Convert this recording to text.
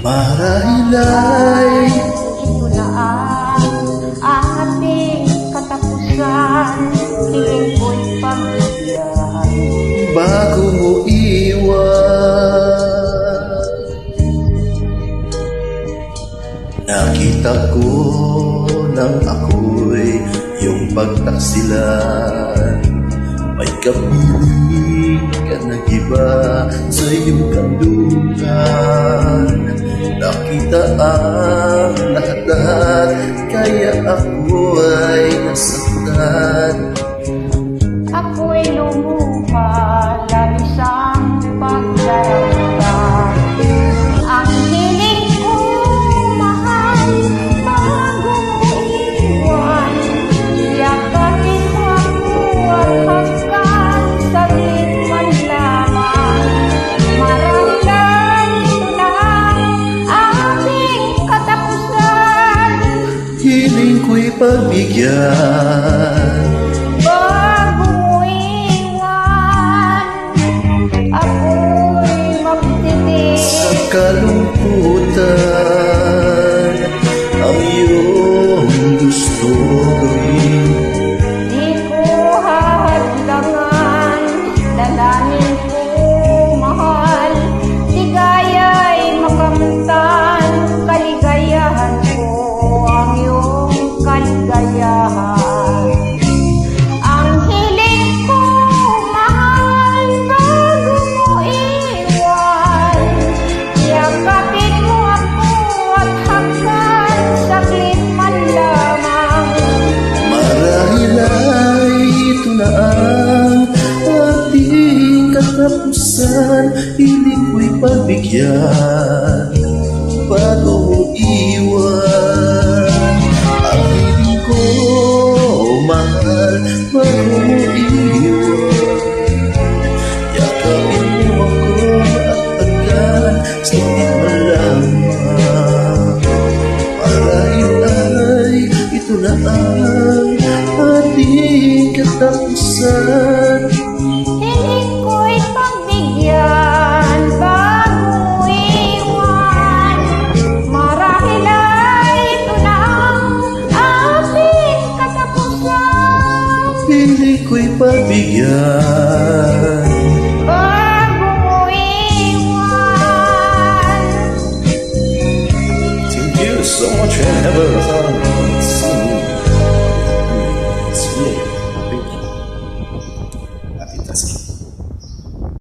Marahil ay ito na ang ating katapusan. Tingin ko'y pagbigyan bago mo iwan. Nakita ko nang ako'y iyong pagtaksilan. May kapiling ka nag-iba sa iyong kandungan. Nakita ang lahat-lahat, kaya ako ay nasaktan. ako'y lumuha, labis ang pagdaramdam. Ang hiling ko, mahal, bago mo iwan. Yakapin mo ako at hanggang saglit man lamang. Marahil ito na ang ating katapusan. Hiling ko'y pagbigyan. Bago mo iwan, ako'y magtitis. Sa kalungkutan, ang iyong gusto gawin. Di ko hadlangan, dalangin ko mahal. Ligaya'y makamtan, kaligayahan ko ang iyong kaligayahan. Ang hiling ko, mahal, bago mo iwan. Yakapin mo ako at hanggang saglit man lamang. Marahil ay ito na ang ating katapusan. Hiling ko'y pagbigyan bago mo iwan. Ang hiling ko, mahal, bago mo iwan. Yakapin mo ako at agad, saglit man lamang. Marahil ay ito na ang ating katapusan. Hiling ko'y pagbigyan bago mo iwan. Marahil ay ito na ang ating katapusan. Hiling ko'y pagbigyan. Bago mo iwan. Thank you so much. I never thought I would see you. It's really big. Happy Tassie.